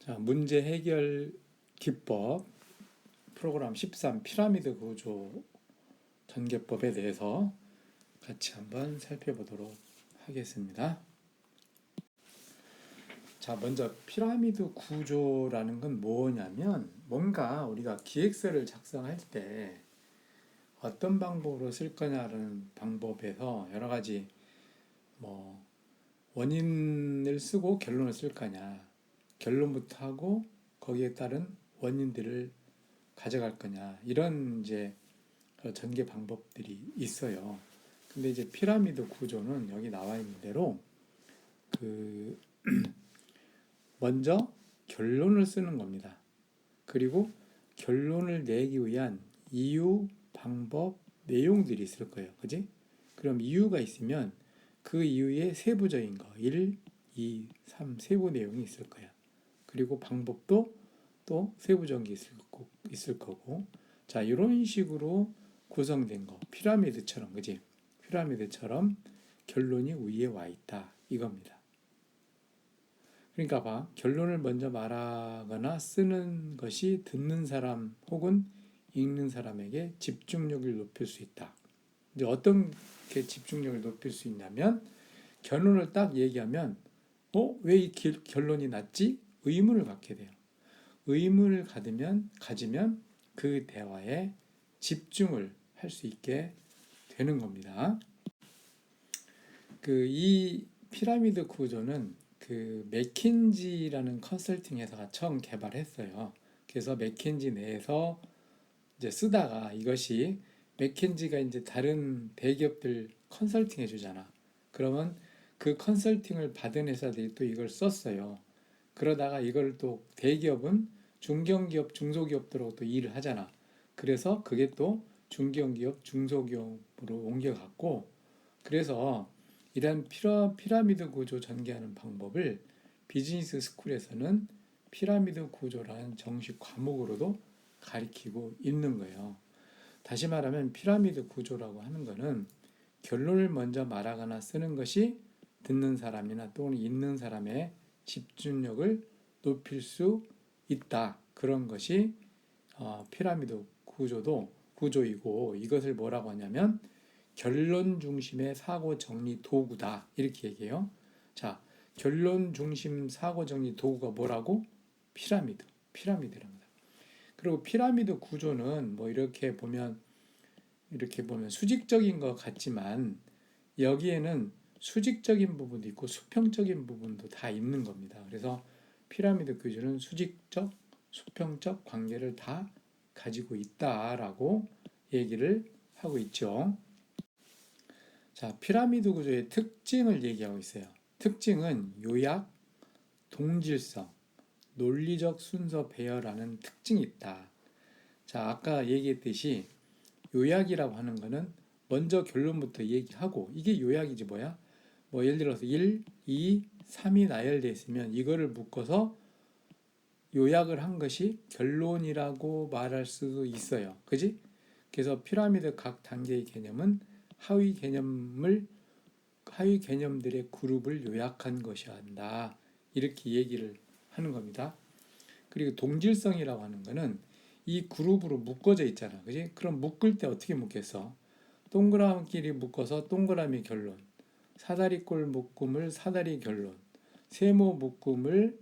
자, 문제 해결 기법 프로그램 13 피라미드 구조 전개법에 대해서 같이 한번 살펴보도록 하겠습니다. 자, 먼저 피라미드 구조라는 건 뭐냐면 뭔가 우리가 기획서를 작성할 때 어떤 방법으로 쓸 거냐는 방법에서 여러 가지 원인을 쓰고 결론을 쓸 거냐, 결론부터 하고 거기에 따른 원인들을 가져갈 거냐, 이런 이제 전개 방법들이 있어요. 근데 이제 피라미드 구조는 여기 나와 있는 대로 그 먼저 결론을 쓰는 겁니다. 그리고 결론을 내기 위한 이유, 방법, 내용들이 있을 거예요. 그지? 그럼 이유가 있으면 그 이유의 세부적인 거, 1, 2, 3 세부 내용이 있을 거야. 그리고 방법도 또 세부적인 게 있을 거고. 자, 이런 식으로 구성된 거. 피라미드처럼, 그지? 피라미드처럼 결론이 위에 와 있다. 이겁니다. 그러니까 봐. 결론을 먼저 말하거나 쓰는 것이 듣는 사람 혹은 읽는 사람에게 집중력을 높일 수 있다. 이제 어떻게 집중력을 높일 수 있냐면 결론을 딱 얘기하면 왜 이 결론이 났지? 의문을 갖게 돼요. 의문을 가지면 그 대화에 집중을 할 수 있게 되는 겁니다. 이 피라미드 구조는 맥킨지라는 컨설팅 회사가 처음 개발했어요. 그래서 맥킨지 내에서 이제 쓰다가 이것이 맥킨지가 이제 다른 대기업들 컨설팅 해주잖아. 그러면 그 컨설팅을 받은 회사들이 또 이걸 썼어요. 그러다가 이걸 또 대기업은 중견기업, 중소기업들하고 또 일을 하잖아. 그래서 그게 또 중견기업, 중소기업으로 옮겨갔고, 그래서 이런 피라미드 구조 전개하는 방법을 비즈니스 스쿨에서는 피라미드 구조라는 정식 과목으로도 가리키고 있는 거예요. 다시 말하면 피라미드 구조라고 하는 거는 결론을 먼저 말하거나 쓰는 것이 듣는 사람이나 또는 읽는 사람의 집중력을 높일 수 있다. 그런 것이 피라미드 구조이고, 이것을 뭐라고 하냐면 결론 중심의 사고 정리 도구다. 이렇게 얘기해요. 자, 결론 중심 사고 정리 도구가 뭐라고? 피라미드랍니다. 그리고 피라미드 구조는 이렇게 보면 수직적인 것 같지만 여기에는 수직적인 부분도 있고 수평적인 부분도 다 있는 겁니다. 그래서 피라미드 구조는 수직적, 수평적 관계를 다 가지고 있다라고 얘기를 하고 있죠. 자, 피라미드 구조의 특징을 얘기하고 있어요. 특징은 요약, 동질성, 논리적 순서 배열하는 특징이 있다. 자, 아까 얘기했듯이 요약이라고 하는 거는 먼저 결론부터 얘기하고, 이게 요약이지 뭐야? 예를 들어서 1, 2, 3이 나열되어 있으면 이거를 묶어서 요약을 한 것이 결론이라고 말할 수도 있어요. 그지? 그래서 피라미드 각 단계의 개념은 하위 개념들의 그룹을 요약한 것이어야 한다. 이렇게 얘기를 하는 겁니다. 그리고 동질성이라고 하는 거는 이 그룹으로 묶어져 있잖아. 그지? 그럼 묶을 때 어떻게 묶겠어? 동그라미끼리 묶어서 동그라미 결론, 사다리꼴 묶음을 사다리 결론, 세모 묶음을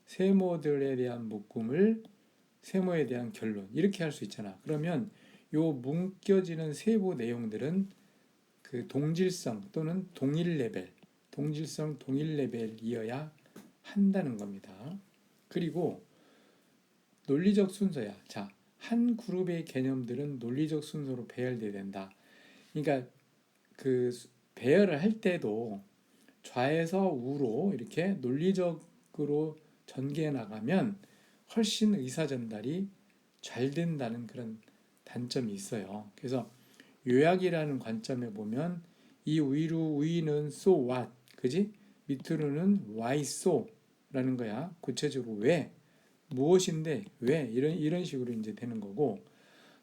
세모들에 대한 묶음을 세모에 대한 결론, 이렇게 할 수 있잖아. 그러면 요 묶여지는 세부 내용들은 그 동질성 또는 동질성 동일 레벨이어야 한다는 겁니다. 그리고 논리적 순서야. 자, 한 그룹의 개념들은 논리적 순서로 배열돼야 된다. 그러니까 배열을 할 때도 좌에서 우로 이렇게 논리적으로 전개해 나가면 훨씬 의사 전달이 잘 된다는 그런 단점이 있어요. 그래서 요약이라는 관점에 보면 이 위는 so what, 그지? 밑으로는 why so 라는 거야. 구체적으로 왜, 무엇인데, 왜, 이런 식으로 이제 되는 거고,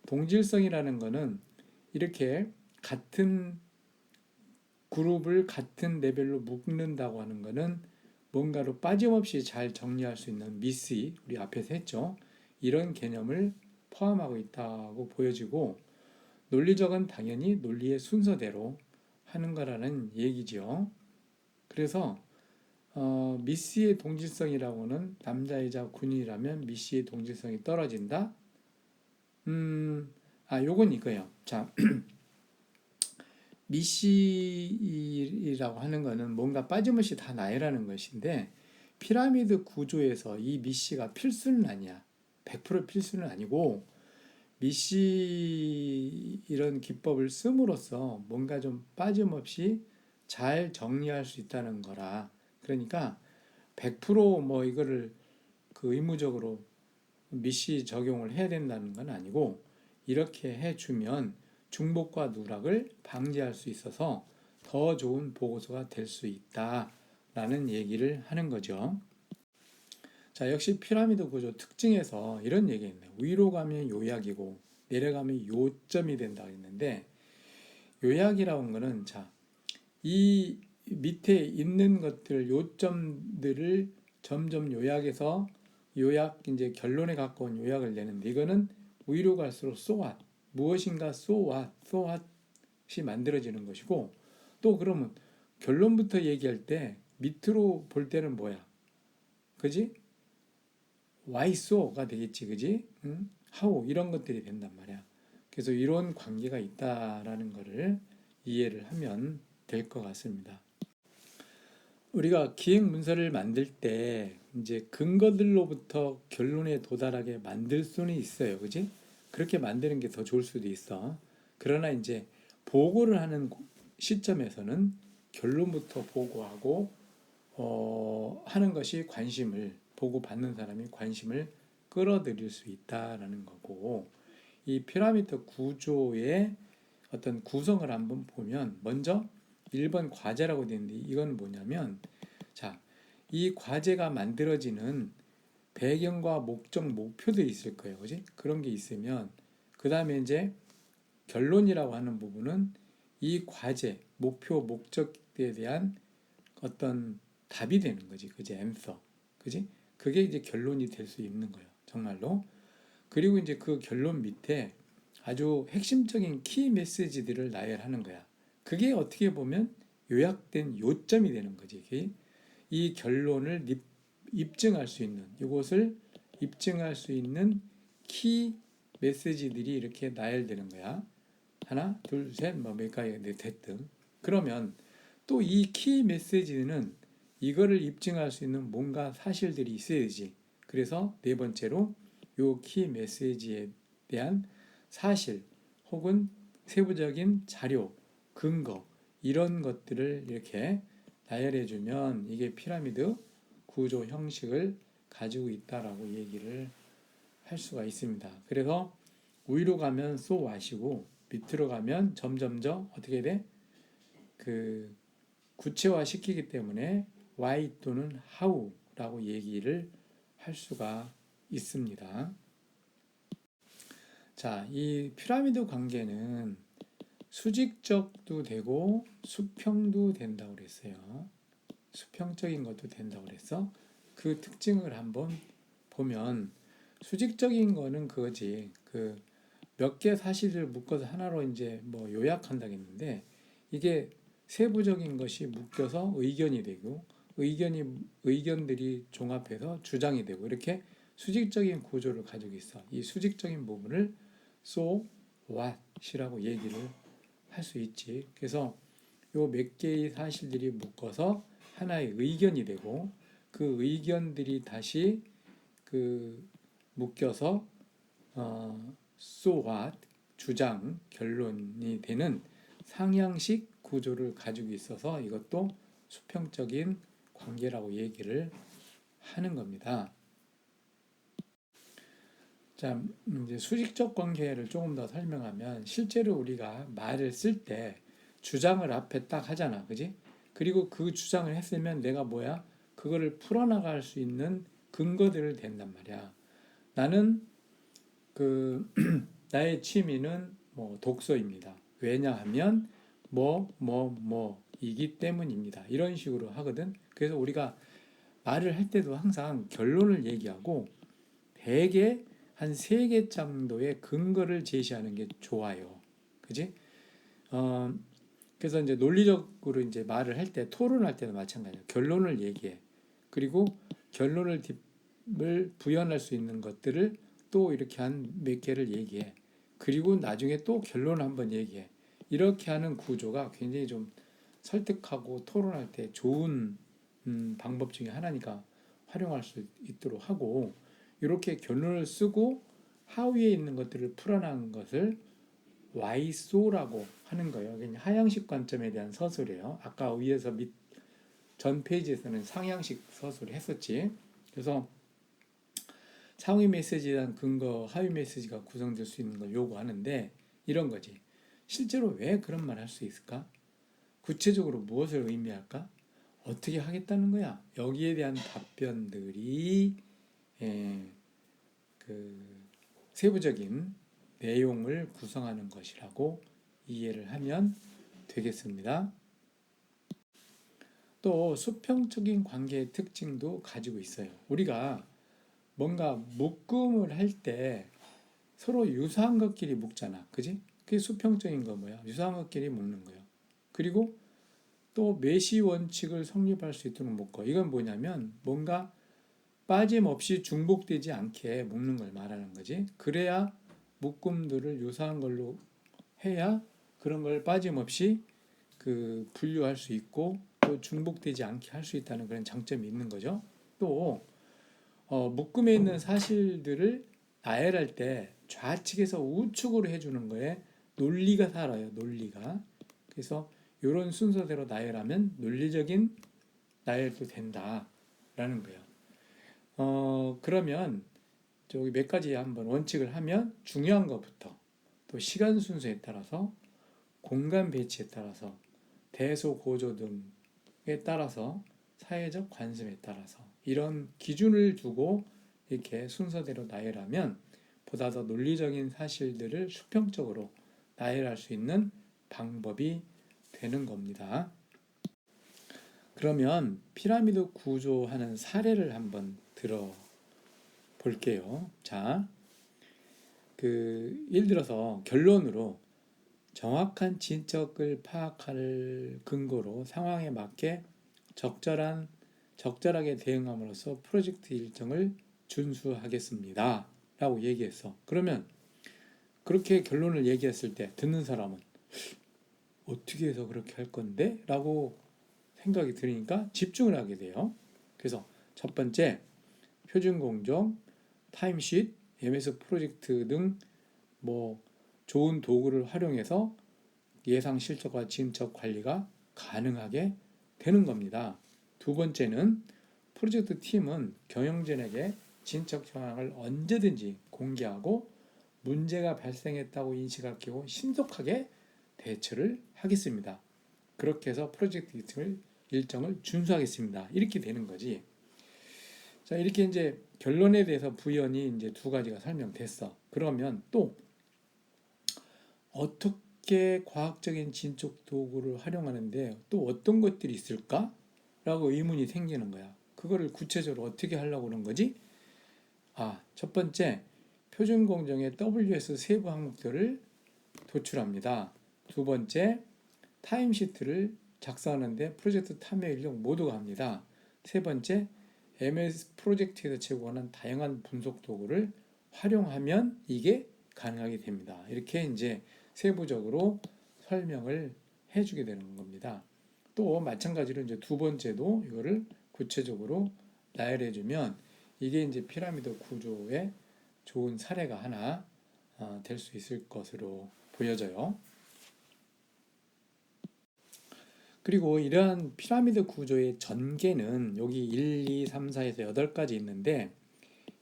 동질성이라는 거는 이렇게 같은 그룹을 같은 레벨로 묶는다고 하는 거는 뭔가로 빠짐없이 잘 정리할 수 있는 미시, 우리 앞에서 했죠. 이런 개념을 포함하고 있다고 보여지고, 논리적은 당연히 논리의 순서대로 하는 거라는 얘기죠. 그래서 미씨의 동질성이라고는 남자이자 군인이라면 미씨의 동질성이 떨어진다. 요건 이거예요. 자, 미씨라고 하는 거는 뭔가 빠짐없이 다 나열하는 것인데, 피라미드 구조에서 이 미씨가 필수는 아니야. 100% 필수는 아니고, 미씨 이런 기법을 씀으로써 뭔가 좀 빠짐없이 잘 정리할 수 있다는 거라. 그러니까 100%뭐 이거를 그 의무적으로 미씨 적용을 해야 된다는 건 아니고, 이렇게 해주면 중복과 누락을 방지할 수 있어서 더 좋은 보고서가 될 수 있다라는 얘기를 하는 거죠. 자, 역시 피라미드 구조 특징에서 이런 얘기했네요. 위로 가면 요약이고 내려가면 요점이 된다 했는데, 요약이라는 거는 자, 이 밑에 있는 것들 요점들을 점점 요약해서 요약 이제 결론에 가까운 요약을 내는데, 이거는 위로 갈수록 so what, 무엇인가 so what이 만들어지는 것이고, 또 그러면 결론부터 얘기할 때 밑으로 볼 때는 뭐야? 그지? why so가 되겠지, 그지? 응? how 이런 것들이 된단 말이야. 그래서 이런 관계가 있다라는 것을 이해를 하면 될 것 같습니다. 우리가 기획 문서를 만들 때 이제 근거들로부터 결론에 도달하게 만들 수는 있어요, 그지? 그렇게 만드는 게 더 좋을 수도 있어. 그러나 이제 보고를 하는 시점에서는 결론부터 보고하고 하는 것이 관심을 보고 받는 사람이 관심을 끌어들일 수 있다라는 거고, 이 피라미드 구조의 어떤 구성을 한번 보면 먼저 1번 과제라고 되어 있는데, 이건 뭐냐면 자, 이 과제가 만들어지는 배경과 목적, 목표들이 있을 거예요. 그지? 그런 게 있으면 그 다음에 이제 결론이라고 하는 부분은 이 과제, 목표, 목적에 대한 어떤 답이 되는 거지. 그지? answer. 그지? 그게 이제 결론이 될 수 있는 거예요. 정말로. 그리고 이제 그 결론 밑에 아주 핵심적인 키 메시지들을 나열하는 거야. 그게 어떻게 보면 요약된 요점이 되는 거지. 이 결론을 입증할 수 있는, 이것을 입증할 수 있는 키 메시지들이 이렇게 나열되는 거야. 하나, 둘, 셋, 뭐 몇 가지 됐든. 그러면 또 이 키 메시지는 이거를 입증할 수 있는 뭔가 사실들이 있어야지. 그래서 네 번째로 요 키 메시지에 대한 사실 혹은 세부적인 자료, 근거 이런 것들을 이렇게 나열해 주면 이게 피라미드 구조 형식을 가지고 있다라고 얘기를 할 수가 있습니다. 그래서 위로 가면 so what이고 밑으로 가면 점점점 어떻게 돼? 그 구체화 시키기 때문에 why 또는 how라고 얘기를 할 수가 있습니다. 자, 이 피라미드 관계는 수직적도 되고 수평도 된다고 그랬어요. 수평적인 것도 된다고 그랬어. 그 특징을 한번 보면 수직적인 거는 그거지. 그 몇 개 사실을 묶어서 하나로 이제 뭐 요약한다겠는데, 이게 세부적인 것이 묶여서 의견이 되고 의견들이 종합해서 주장이 되고 이렇게 수직적인 구조를 가지고 있어. 이 수직적인 부분을 so what이라고 얘기를 할 수 있지. 그래서 요 몇 개의 사실들이 묶어서 하나의 의견이 되고, 그 의견들이 다시 그 묶여서 so what 주장 결론이 되는 상향식 구조를 가지고 있어서 이것도 수평적인 관계라고 얘기를 하는 겁니다. 자, 이제 수직적 관계를 조금 더 설명하면, 실제로 우리가 말을 쓸 때 주장을 앞에 딱 하잖아, 그지? 그리고 그 주장을 했으면 내가 뭐야? 그거를 풀어나갈 수 있는 근거들을 댄단 말이야. 나는 그 나의 취미는 뭐 독서입니다. 왜냐하면 뭐이기 때문입니다. 이런 식으로 하거든. 그래서 우리가 말을 할 때도 항상 결론을 얘기하고 대개 한 3개 정도의 근거를 제시하는 게 좋아요. 그지? 어, 그래서 이제 논리적으로 이제 말을 할 때, 토론할 때도 마찬가지예요. 결론을 얘기해. 그리고 결론을 부연할 수 있는 것들을 또 이렇게 한 몇 개를 얘기해. 그리고 나중에 또 결론을 한번 얘기해. 이렇게 하는 구조가 굉장히 좀 설득하고 토론할 때 좋은 방법 중에 하나니까 활용할 수 있도록 하고, 이렇게 결론을 쓰고 하위에 있는 것들을 풀어나가는 것을 와이소라고 하는 거예요. 하향식 관점에 대한 서술이에요. 아까 위에서 전 페이지에서는 상향식 서술을 했었지. 그래서 상위 메시지에 대한 근거, 하위 메시지가 구성될 수 있는 걸 요구하는데, 이런 거지. 실제로 왜 그런 말 할 수 있을까? 구체적으로 무엇을 의미할까? 어떻게 하겠다는 거야? 여기에 대한 답변들이 그 세부적인 내용을 구성하는 것이라고 이해를 하면 되겠습니다. 또 수평적인 관계의 특징도 가지고 있어요. 우리가 뭔가 묶음을 할 때 서로 유사한 것끼리 묶잖아. 그지? 그게 수평적인 거 뭐야? 유사한 것끼리 묶는 거예요. 그리고 또 매시 원칙을 성립할 수 있도록 묶어. 이건 뭐냐면 뭔가 빠짐없이 중복되지 않게 묶는 걸 말하는 거지. 그래야 묶음들을 유사한 걸로 해야 그런 걸 빠짐없이 분류할 수 있고 또 중복되지 않게 할 수 있다는 그런 장점이 있는 거죠. 또 묶음에 있는 사실들을 나열할 때 좌측에서 우측으로 해주는 거에 논리가 살아요. 논리가. 그래서 이런 순서대로 나열하면 논리적인 나열도 된다라는 거예요. 그러면 저기 몇 가지 한번 원칙을 하면 중요한 것부터 또 시간 순서에 따라서 공간 배치에 따라서 대소고조 등에 따라서 사회적 관습에 따라서 이런 기준을 두고 이렇게 순서대로 나열하면 보다 더 논리적인 사실들을 수평적으로 나열할 수 있는 방법이 되는 겁니다. 그러면 피라미드 구조하는 사례를 한번 들어 볼게요. 자, 예를 들어서 결론으로 정확한 진척을 파악할 근거로 상황에 맞게 적절하게 대응함으로써 프로젝트 일정을 준수하겠습니다. 라고 얘기했어. 그러면 그렇게 결론을 얘기했을 때 듣는 사람은 어떻게 해서 그렇게 할 건데? 라고 생각이 들으니까 집중을 하게 돼요. 그래서 첫 번째, 표준공정, 타임시트, MS 프로젝트 등 좋은 도구를 활용해서 예상 실적과 진척 관리가 가능하게 되는 겁니다. 두 번째는 프로젝트 팀은 경영진에게 진척 현황을 언제든지 공개하고 문제가 발생했다고 인식할 경우 신속하게 대처를 하겠습니다. 그렇게 해서 프로젝트 일정을 준수하겠습니다. 이렇게 되는 거지. 자, 이렇게 이제 결론에 대해서 부연이 이제 두 가지가 설명됐어. 그러면 또 어떻게 과학적인 진척 도구를 활용하는데 또 어떤 것들이 있을까? 라고 의문이 생기는 거야. 그거를 구체적으로 어떻게 하려고 그런 거지? 첫 번째, 표준 공정의 WS 세부 항목들을 도출합니다. 두 번째, 타임시트를 작성하는데 프로젝트 참여 인력 모두가 합니다. 세 번째, MS 프로젝트에서 제공하는 다양한 분석 도구를 활용하면 이게 가능하게 됩니다. 이렇게 이제 세부적으로 설명을 해주게 되는 겁니다. 또 마찬가지로 이제 두 번째도 이거를 구체적으로 나열해주면 이게 이제 피라미드 구조의 좋은 사례가 하나 될 수 있을 것으로 보여져요. 그리고 이러한 피라미드 구조의 전개는 여기 1, 2, 3, 4에서 8가지 있는데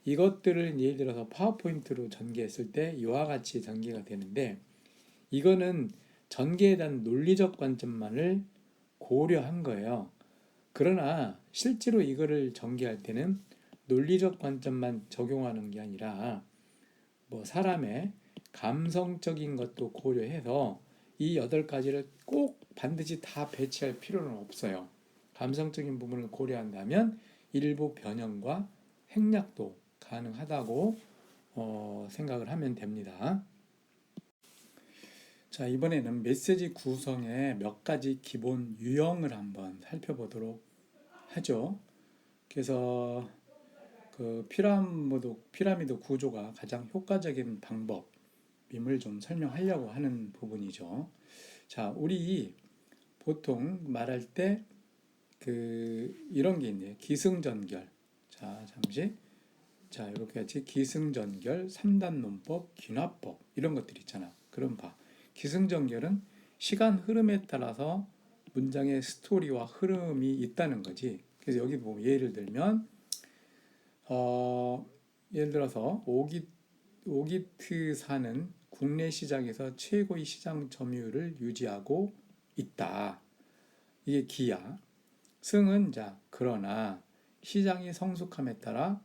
이것들을 예를 들어서 파워포인트로 전개했을 때 이와 같이 전개가 되는데 이거는 전개에 대한 논리적 관점만을 고려한 거예요. 그러나 실제로 이거를 전개할 때는 논리적 관점만 적용하는 게 아니라 사람의 감성적인 것도 고려해서 이 8가지를 꼭 반드시 다 배치할 필요는 없어요. 감성적인 부분을 고려한다면 일부 변형과 행약도 가능하다고 생각을 하면 됩니다. 자, 이번에는 메시지 구성의 몇 가지 기본 유형을 한번 살펴보도록 하죠. 그래서 그 피라미드 구조가 가장 효과적인 방법임을 좀 설명하려고 하는 부분이죠. 자, 우리 보통 말할 때 이런 게 있네요. 기승전결. 자, 잠시. 자, 이렇게 같이 기승전결, 3단 논법, 귀납법 이런 것들 있잖아. 그럼 봐. 기승전결은 시간 흐름에 따라서 문장의 스토리와 흐름이 있다는 거지. 그래서 여기 보면 예를 들면 예를 들어서 오기트사는 국내 시장에서 최고의 시장 점유율을 유지하고 있다. 이게 기야. 승은 자 그러나 시장이 성숙함에 따라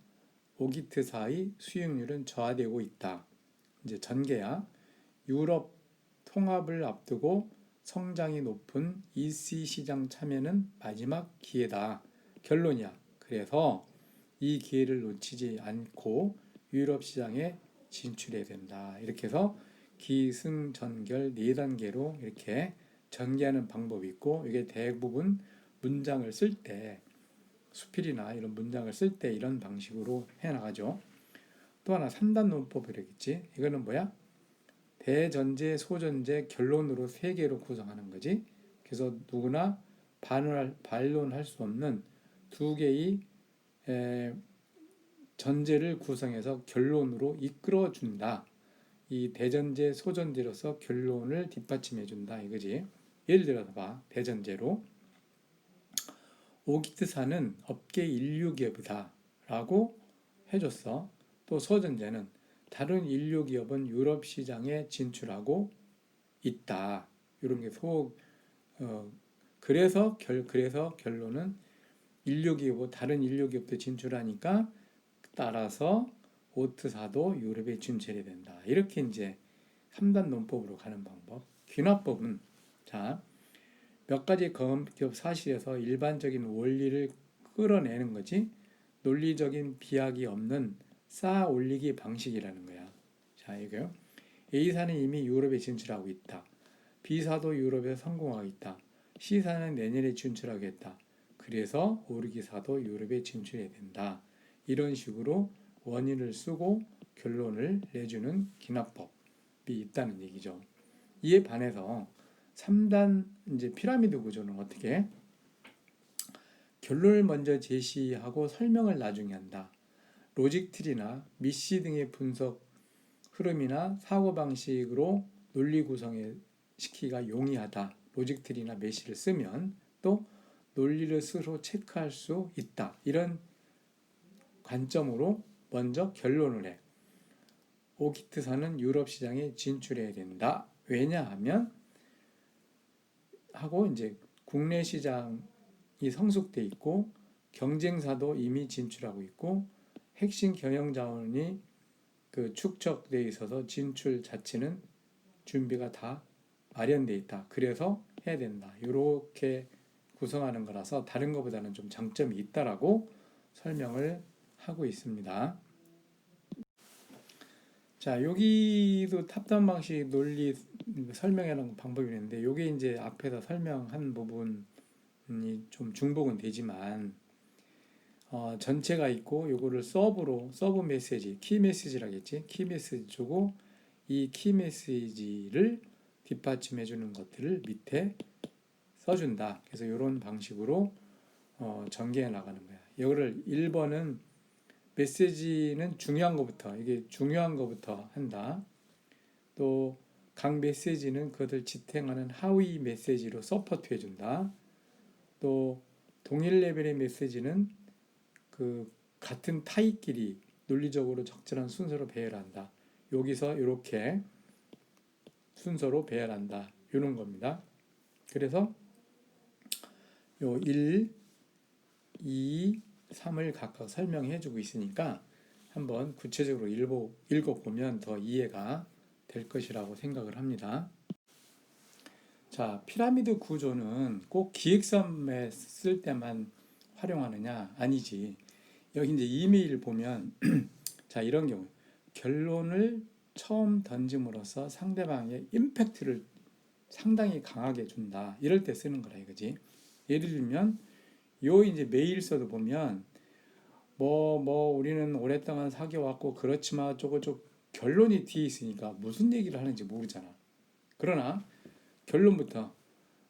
오기트사의 수익률은 저하되고 있다. 이제 전개야. 유럽 통합을 앞두고 성장이 높은 EC 시장 참여는 마지막 기회다. 결론이야. 그래서 이 기회를 놓치지 않고 유럽 시장에 진출해야 된다. 이렇게 해서 기승전결 4단계로 이렇게 전개하는 방법이 있고, 이게 대부분 문장을 쓸 때, 수필이나 이런 문장을 쓸 때 이런 방식으로 해나가죠. 또 하나 3단 논법이라겠지. 이거는 뭐야? 대전제, 소전제, 결론으로 3개로 구성하는 거지. 그래서 누구나 반론할 수 없는 2개의 전제를 구성해서 결론으로 이끌어준다. 이 대전제, 소전제로서 결론을 뒷받침해준다 이거지. 예를 들어서 봐. 대전제로 오기트사는 업계 인류 기업이다 라고 해줬어. 또 소전제는 다른 인류 기업은 유럽 시장에 진출하고 있다. 이런 게 그래서 결론은 인류 기업, 다른 인류 기업도 진출하니까 따라서 오트사도 유럽에 진출해야 된다. 이렇게 이제 3단 논법으로 가는 방법. 귀납법은 자, 몇 가지 검기업 사실에서 일반적인 원리를 끌어내는 거지. 논리적인 비약이 없는 쌓아 올리기 방식이라는 거야. 자, 이거요. A사는 이미 유럽에 진출하고 있다. B사도 유럽에 성공하고 있다. C사는 내년에 진출하겠다. 그래서 오르기사도 유럽에 진출해야 된다. 이런 식으로 원인을 쓰고 결론을 내주는 기납법이 있다는 얘기죠. 이에 반해서 3단 이제 피라미드 구조는 어떻게? 결론을 먼저 제시하고 설명을 나중에 한다. 로직 트리나 미시 등의 분석 흐름이나 사고방식으로 논리 구성에 시키기가 용이하다. 로직 트리나 메시를 쓰면 또 논리를 스스로 체크할 수 있다. 이런 관점으로 먼저 결론을 해. 오기트사는 유럽 시장에 진출해야 된다. 왜냐하면 하고 이제 국내 시장이 성숙돼 있고 경쟁사도 이미 진출하고 있고 핵심 경영 자원이 축적돼 있어서 진출 자체는 준비가 다 마련돼 있다. 그래서 해야 된다. 이렇게 구성하는 거라서 다른 것보다는 좀 장점이 있다라고 설명을 하고 있습니다. 자, 여기도 탑다운 방식 논리 설명하는 방법이 있는데, 이게 이제 앞에서 설명한 부분이 좀 중복은 되지만, 전체가 있고, 요거를 서브 메시지, 키 메시지라겠지? 키 메시지 주고, 이 키 메시지를 뒷받침해 주는 것들을 밑에 써준다. 그래서 이런 방식으로 전개해 나가는 거야. 이거를 1번은 메시지는 중요한 것부터 한다. 또 각 메시지는 그것을 지탱하는 하위 메시지로 서포트 해준다. 또 동일 레벨의 메시지는 같은 타입끼리 논리적으로 적절한 순서로 배열한다. 여기서 이렇게 순서로 배열한다. 이런 겁니다. 그래서 요 1, 2, 3을 각각 설명해 주고 있으니까 한번 구체적으로 읽어보면 더 이해가 될 것이라고 생각을 합니다. 자, 피라미드 구조는 꼭 기획서에 쓸 때만 활용하느냐? 아니지. 여기 이제 이메일 보면 자, 이런 경우 결론을 처음 던짐으로써 상대방의 임팩트를 상당히 강하게 준다. 이럴 때 쓰는 거라 이거지. 예를 들면 요 이제 메일서도 보면 우리는 오랫동안 사귀어 왔고 그렇지만 어쩌고저쩌고 결론이 뒤에 있으니까 무슨 얘기를 하는지 모르잖아. 그러나 결론부터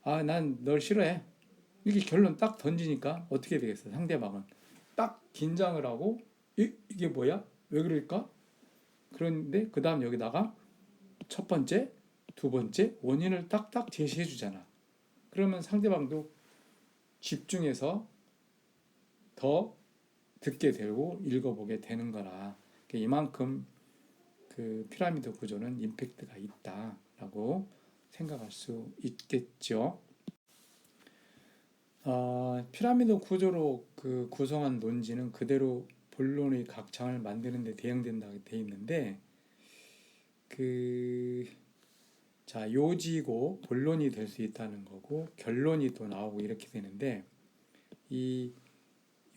난 널 싫어해. 이렇게 결론 딱 던지니까 어떻게 되겠어? 상대방은 딱 긴장을 하고 이게 뭐야? 왜 그럴까? 그런데 그 다음 여기다가 첫 번째, 두 번째 원인을 딱딱 제시해 주잖아. 그러면 상대방도 집중해서 더 듣게 되고 읽어보게 되는 거라. 이만큼 그 피라미드 구조는 임팩트가 있다라고 생각할 수 있겠죠. 피라미드 구조로 그 구성한 논지는 그대로 본론의 각 장을 만드는 데 대응된다고 되어 있는데 요지고 본론이 될 수 있다는 거고 결론이 또 나오고 이렇게 되는데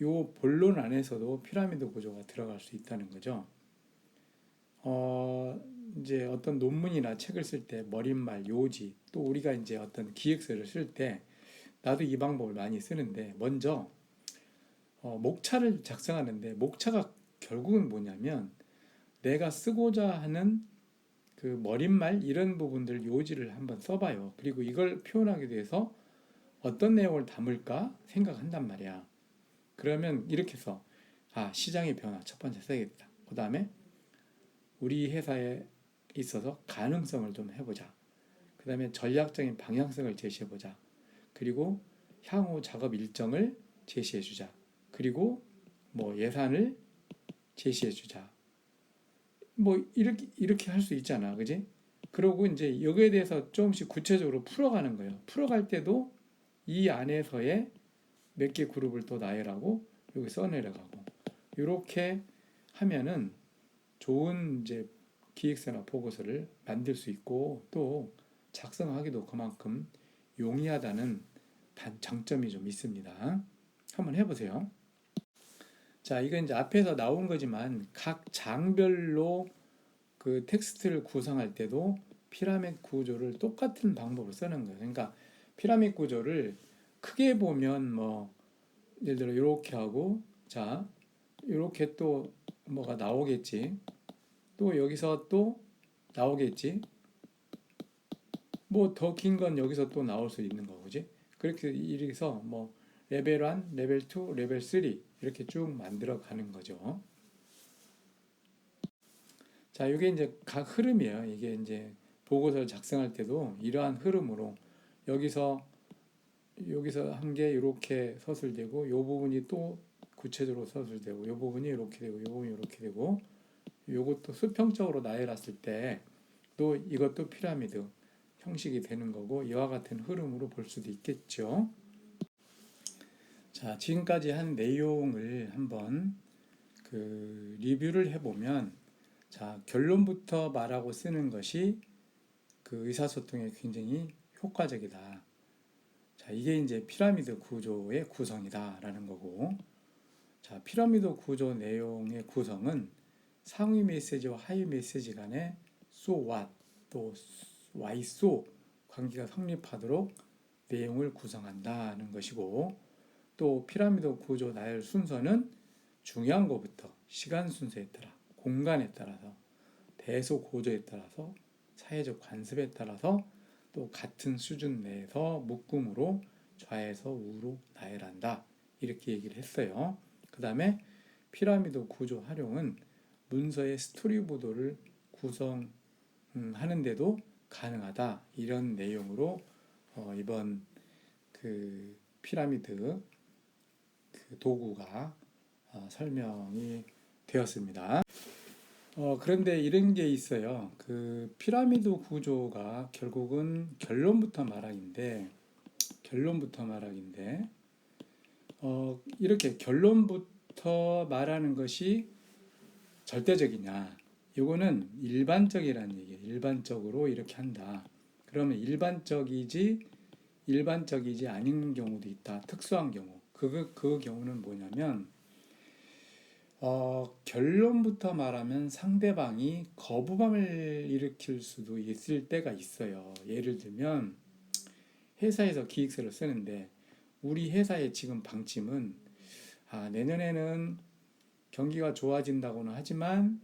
요 본론 안에서도 피라미드 구조가 들어갈 수 있다는 거죠. 이제 어떤 논문이나 책을 쓸 때 머릿말, 요지, 또 우리가 이제 어떤 기획서를 쓸 때 나도 이 방법을 많이 쓰는데 먼저 목차를 작성하는데 목차가 결국은 뭐냐면 내가 쓰고자 하는 그 머릿말 이런 부분들 요지를 한번 써봐요. 그리고 이걸 표현하기 위해서 어떤 내용을 담을까 생각한단 말이야. 그러면 이렇게 해서 시장의 변화 첫 번째 써야겠다. 그 다음에 우리 회사에 있어서 가능성을 좀 해보자. 그 다음에 전략적인 방향성을 제시해보자. 그리고 향후 작업 일정을 제시해주자. 그리고 예산을 제시해주자. 이렇게 할 수 있잖아. 그지? 그러고 이제 여기에 대해서 조금씩 구체적으로 풀어가는 거예요. 풀어갈 때도 이 안에서의 몇 개 그룹을 또 나열하고 여기 써내려가고 이렇게 하면은 좋은 이제 기획서나 보고서를 만들 수 있고 또 작성하기도 그만큼 용이하다는 장점이 좀 있습니다. 한번 해보세요. 자, 이건 이제 앞에서 나온 거지만 각 장별로 그 텍스트를 구성할 때도 피라미드 구조를 똑같은 방법으로 쓰는 거예요. 그러니까 피라미드 구조를 크게 보면 예를 들어 이렇게 하고 자, 이렇게 또 뭐가 나오겠지. 또 여기서 또 나오겠지. 더 긴 건 여기서 또 나올 수 있는 거지. 그렇게 이래서 레벨 1, 레벨 2, 레벨 3 이렇게 쭉 만들어 가는 거죠. 자, 이게 이제 각 흐름이에요. 이게 이제 보고서를 작성할 때도 이러한 흐름으로 여기서 한 게 이렇게 서술되고 이 부분이 또 구체적으로 서술되고 이 부분이 이렇게 되고 이 부분이 이렇게 되고 이것도 수평적으로 나열했을 때 또 이것도 피라미드 형식이 되는 거고 이와 같은 흐름으로 볼 수도 있겠죠. 자, 지금까지 한 내용을 한번 리뷰를 해보면 자, 결론부터 말하고 쓰는 것이 그 의사소통에 굉장히 효과적이다. 자, 이게 이제 피라미드 구조의 구성이다라는 거고 자, 피라미드 구조 내용의 구성은 상위 메시지와 하위 메시지 간의 so what 또 why so 관계가 성립하도록 내용을 구성한다는 것이고 또 피라미드 구조 나열 순서는 중요한 것부터 시간 순서에 따라 공간에 따라서 대소 고조에 따라서 사회적 관습에 따라서 또 같은 수준 내에서 묶음으로 좌에서 우로 나열한다 이렇게 얘기를 했어요. 그 다음에 피라미드 구조 활용은 문서의 스토리보드를 구성하는데도 가능하다 이런 내용으로 이번 그 피라미드 그 도구가 설명이 되었습니다. 그런데 이런 게 있어요. 그 피라미드 구조가 결국은 결론부터 말하기인데 이렇게 결론부터 말하는 것이 절대적이냐? 이거는 일반적이라는 얘기예요. 일반적으로 이렇게 한다. 그러면 일반적이지 아닌 경우도 있다. 특수한 경우. 그 경우는 뭐냐면 결론부터 말하면 상대방이 거부감을 일으킬 수도 있을 때가 있어요. 예를 들면 회사에서 기획서를 쓰는데 우리 회사의 지금 방침은 내년에는 경기가 좋아진다고는 하지만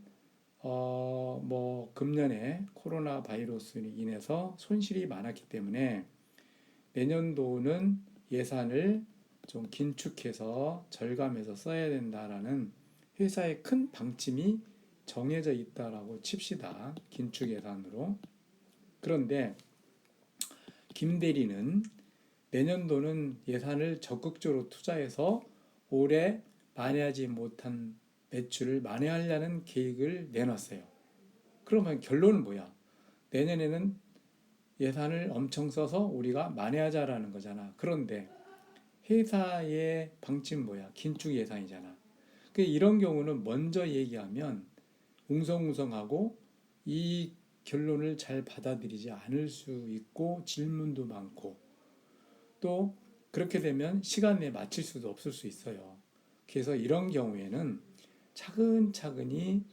뭐 금년에 코로나 바이러스로 인해서 손실이 많았기 때문에 내년도는 예산을 좀 긴축해서 절감해서 써야 된다라는 회사의 큰 방침이 정해져 있다라고 칩시다. 긴축 예산으로. 그런데 김 대리는 내년도는 예산을 적극적으로 투자해서 올해 만회하지 못한 매출을 만회하려는 계획을 내놨어요. 그러면 결론은 뭐야? 내년에는 예산을 엄청 써서 우리가 만회하자라는 거잖아. 그런데 회사의 방침 뭐야? 긴축 예산이잖아. 이런 경우는 먼저 얘기하면 웅성웅성하고 이 결론을 잘 받아들이지 않을 수 있고 질문도 많고 또 그렇게 되면 시간 내에 맞출 수도 없을 수 있어요. 그래서 이런 경우에는 차근차근히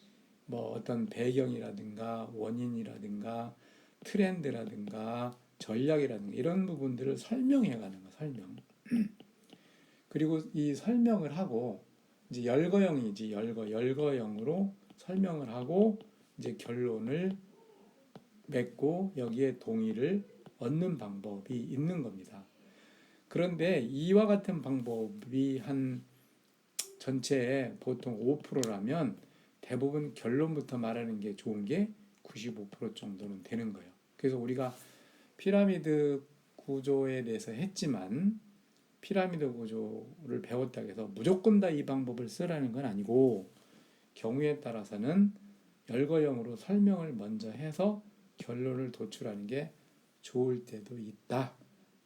뭐 어떤 배경이라든가 원인이라든가 트렌드라든가 전략이라든가 이런 부분들을 설명해 가는 거, 설명. 그리고 이 설명을 하고 이제 열거형이지, 열거형으로 설명을 하고 이제 결론을 맺고 여기에 동의를 얻는 방법이 있는 겁니다. 그런데 이와 같은 방법이 한 전체의 보통 5%라면 대부분 결론부터 말하는 게 좋은 게 95% 정도는 되는 거예요. 그래서 우리가 피라미드 구조에 대해서 했지만 피라미드 구조를 배웠다고 해서 무조건 다 이 방법을 쓰라는 건 아니고 경우에 따라서는 열거형으로 설명을 먼저 해서 결론을 도출하는 게 좋을 때도 있다.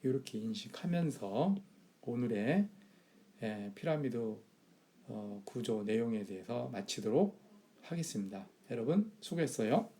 이렇게 인식하면서 오늘의 피라미드 구조 내용에 대해서 마치도록 하겠습니다. 여러분 수고했어요.